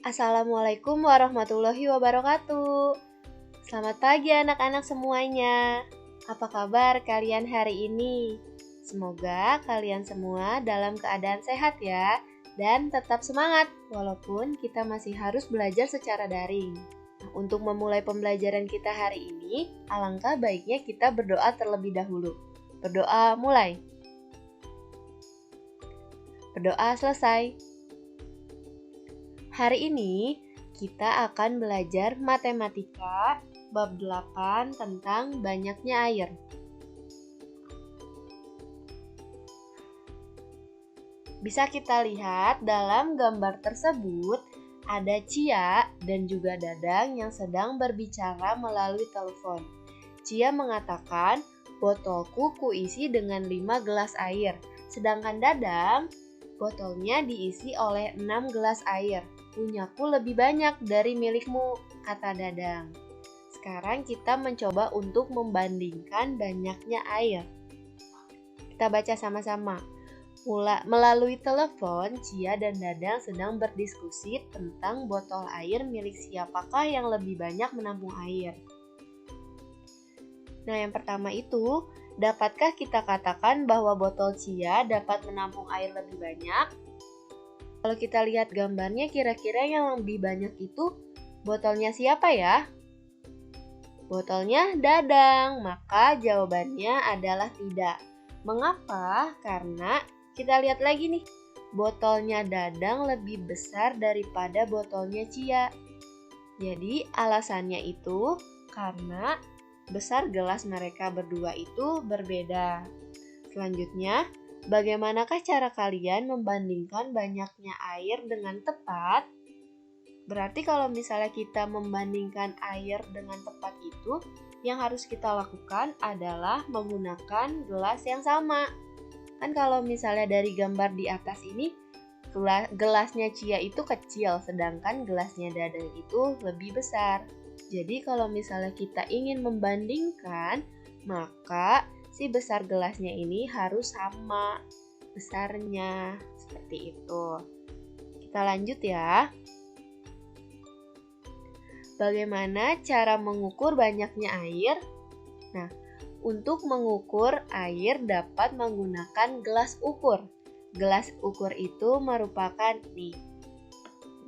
Assalamualaikum warahmatullahi wabarakatuh. Selamat pagi anak-anak semuanya. Apa kabar kalian hari ini? Semoga kalian semua dalam keadaan sehat ya, dan tetap semangat walaupun kita masih harus belajar secara daring. Untuk memulai pembelajaran kita hari ini, alangkah baiknya kita berdoa terlebih dahulu. Berdoa mulai. Berdoa selesai. Hari ini kita akan belajar matematika bab 8 tentang banyaknya air. Bisa kita lihat dalam gambar tersebut ada Cia dan juga Dadang yang sedang berbicara melalui telepon. Cia mengatakan, "Botolku kuisi dengan 5 gelas air." Sedangkan Dadang, botolnya diisi oleh 6 gelas air. "Punyaku lebih banyak dari milikmu," kata Dadang. Sekarang kita mencoba untuk membandingkan banyaknya air. Kita baca sama-sama. Melalui telepon, Cia dan Dadang sedang berdiskusi tentang botol air milik siapakah yang lebih banyak menampung air. Nah, yang pertama itu, dapatkah kita katakan bahwa botol Cia dapat menampung air lebih banyak? Kalau kita lihat gambarnya, kira-kira yang lebih banyak itu botolnya siapa ya? Botolnya Dadang, maka jawabannya adalah tidak. Mengapa? Karena kita lihat lagi nih, botolnya Dadang lebih besar daripada botolnya Cia. Jadi alasannya itu karena besar gelas mereka berdua itu berbeda. Selanjutnya, bagaimanakah cara kalian membandingkan banyaknya air dengan tepat? Berarti kalau misalnya kita membandingkan air dengan tepat itu, yang harus kita lakukan adalah menggunakan gelas yang sama. Kan kalau misalnya dari gambar di atas ini, gelasnya Cia itu kecil, sedangkan gelasnya Dadang itu lebih besar. Jadi kalau misalnya kita ingin membandingkan, maka si besar gelasnya ini harus sama besarnya, seperti itu. Kita lanjut ya. Bagaimana cara mengukur banyaknya air? Nah, untuk mengukur air dapat menggunakan gelas ukur. Gelas ukur itu merupakan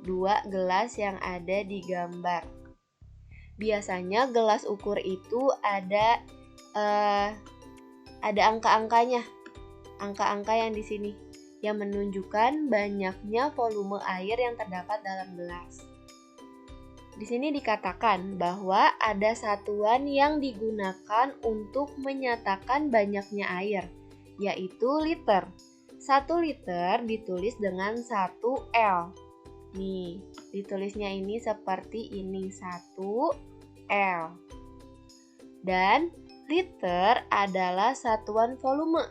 dua gelas yang ada di gambar. Biasanya gelas ukur itu ada angka-angkanya. Angka-angka yang di sini yang menunjukkan banyaknya volume air yang terdapat dalam gelas. Di sini dikatakan bahwa ada satuan yang digunakan untuk menyatakan banyaknya air, yaitu liter. 1 liter ditulis dengan 1 L. Nih, ditulisnya ini seperti ini, 1 L. Dan liter adalah satuan volume.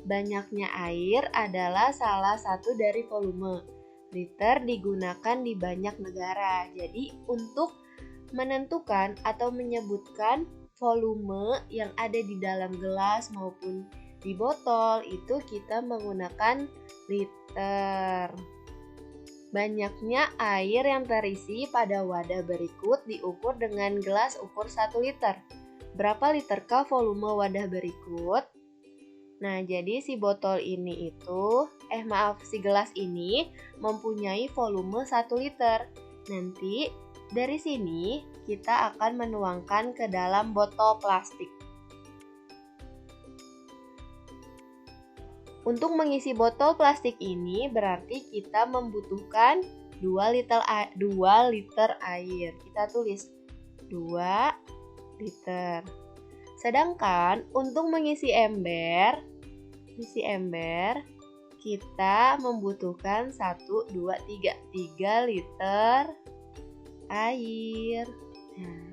Banyaknya air adalah salah satu dari volume. Liter digunakan di banyak negara. Jadi untuk menentukan atau menyebutkan volume yang ada di dalam gelas maupun di botol itu kita menggunakan liter. Banyaknya air yang terisi pada wadah berikut diukur dengan gelas ukur 1 liter. Berapa literkah volume wadah berikut? Nah, jadi si botol ini si gelas ini mempunyai volume 1 liter. Nanti dari sini kita akan menuangkan ke dalam botol plastik. Untuk mengisi botol plastik ini berarti kita membutuhkan 2 liter air. Kita tulis 2 liter. Sedangkan untuk mengisi ember kita membutuhkan 1, 2, 3 liter air. Nah,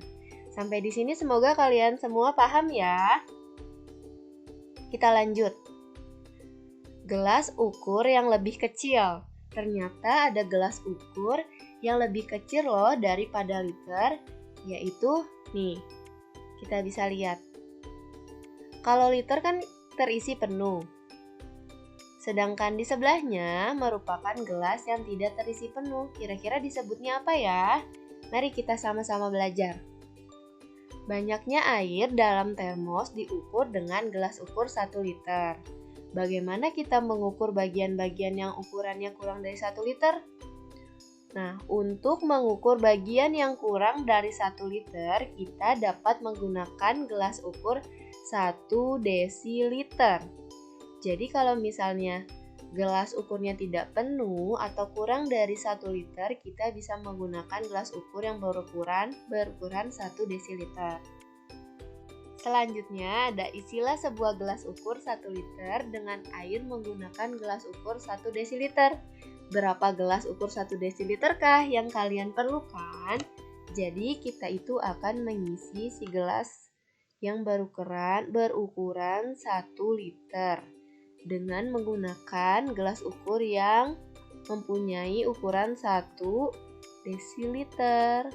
sampai di sini semoga kalian semua paham ya. Kita lanjut. Gelas ukur yang lebih kecil. Ternyata ada gelas ukur yang lebih kecil loh daripada liter, yaitu nih. Kita bisa lihat. Kalau liter kan terisi penuh. Sedangkan di sebelahnya merupakan gelas yang tidak terisi penuh. Kira-kira disebutnya apa ya? Mari kita sama-sama belajar. Banyaknya air dalam termos diukur dengan gelas ukur 1 liter. Bagaimana kita mengukur bagian-bagian yang ukurannya kurang dari 1 liter? Nah, untuk mengukur bagian yang kurang dari 1 liter, kita dapat menggunakan gelas ukur 1 desiliter. Jadi kalau misalnya gelas ukurnya tidak penuh atau kurang dari 1 liter, kita bisa menggunakan gelas ukur yang berukuran 1 desiliter. Selanjutnya ada istilah sebuah gelas ukur 1 liter dengan air menggunakan gelas ukur 1 desiliter. Berapa gelas ukur 1 desiliter kah yang kalian perlukan? Jadi kita itu akan mengisi si gelas yang berukuran 1 liter dengan menggunakan gelas ukur yang mempunyai ukuran 1 desiliter.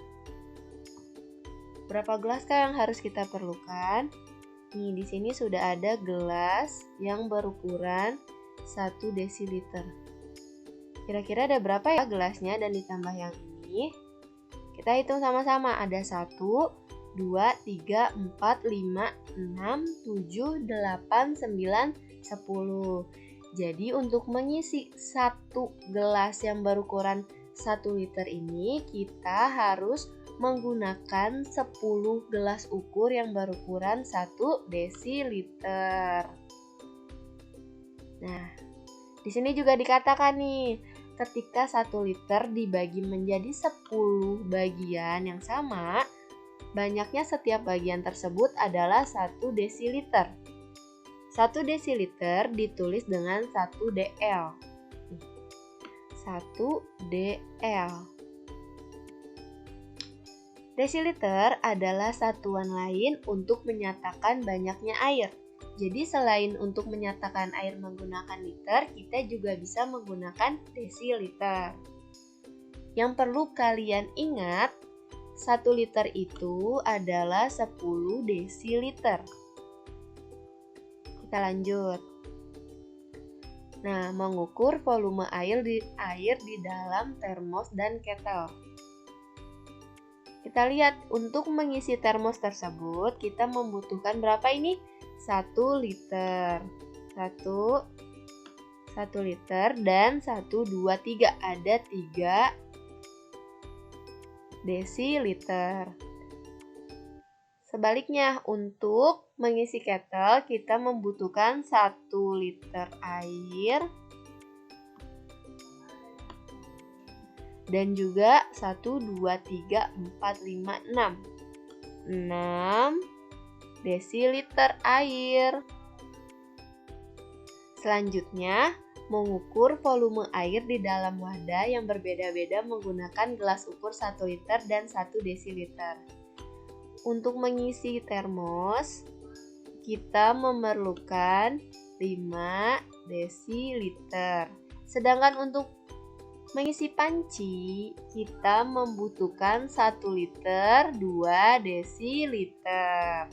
Berapa gelas kah yang harus kita perlukan? Nih, di sini sudah ada gelas yang berukuran 1 desiliter. Kira-kira ada berapa ya gelasnya dan ditambah yang ini? Kita hitung sama-sama. Ada 1, 2, 3, 4, 5, 6, 7, 8, 9, 10. Jadi untuk mengisi 1 gelas yang berukuran 1 liter ini, kita harus menggunakan 10 gelas ukur yang berukuran 1 desiliter. Nah, di sini juga dikatakan nih, ketika 1 liter dibagi menjadi 10 bagian yang sama, banyaknya setiap bagian tersebut adalah 1 desiliter. 1 desiliter ditulis dengan 1 dl. 1 dl. Desiliter adalah satuan lain untuk menyatakan banyaknya air. Jadi selain untuk menyatakan air menggunakan liter, kita juga bisa menggunakan desiliter. Yang perlu kalian ingat, 1 liter itu adalah 10 desiliter. Kita lanjut. Nah, mengukur volume air di dalam termos dan ketel. Kita lihat, untuk mengisi termos tersebut, kita membutuhkan berapa ini? 1 liter. 1 liter dan 1, 2, 3. Ada 3 desiliter. Sebaliknya, untuk mengisi ketel, kita membutuhkan 1 liter air dan juga 1, 2, 3, 4, 5, 6. 6 desiliter air. Selanjutnya, mengukur volume air di dalam wadah yang berbeda-beda menggunakan gelas ukur 1 liter dan 1 desiliter. Untuk mengisi termos, kita memerlukan 5 desiliter. Sedangkan untuk mengisi panci, kita membutuhkan 1 liter 2 desiliter.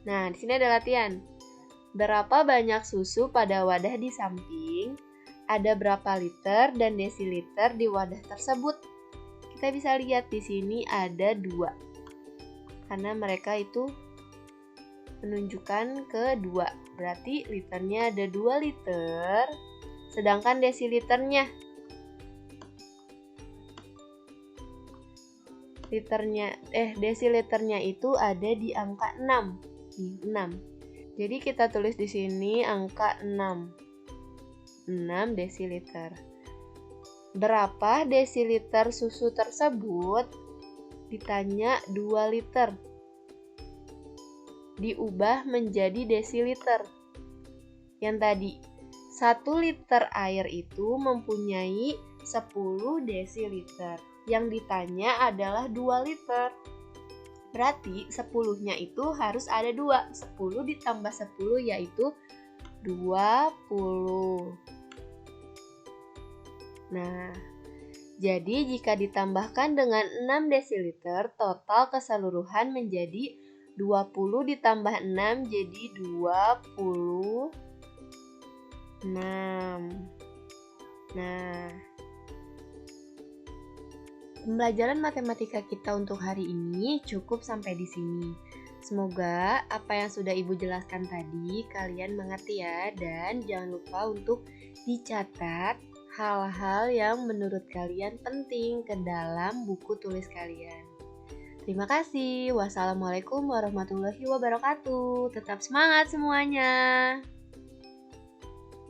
Nah, di sini ada latihan. Berapa banyak susu pada wadah di samping? Ada berapa liter dan desiliter di wadah tersebut? Kita bisa lihat di sini ada 2. Karena mereka itu menunjukkan ke 2. Berarti liternya ada 2 liter. Sedangkan desiliternya desiliternya itu ada di angka 6. Nih, 6. Jadi kita tulis di sini angka 6. 6 desiliter. Berapa desiliter susu tersebut? Ditanya 2 liter. Diubah menjadi desiliter. Yang tadi, 1 liter air itu mempunyai 10 desiliter. Yang ditanya adalah 2 liter. Berarti 10-nya itu harus ada 2. 10 ditambah 10 yaitu 20. Nah, jadi jika ditambahkan dengan 6 desiliter, total keseluruhan menjadi 20 ditambah 6 jadi 26. Nah, pembelajaran matematika kita untuk hari ini cukup sampai di sini. Semoga apa yang sudah Ibu jelaskan tadi kalian mengerti ya, dan jangan lupa untuk dicatat hal-hal yang menurut kalian penting ke dalam buku tulis kalian. Terima kasih. Wassalamualaikum warahmatullahi wabarakatuh. Tetap semangat semuanya.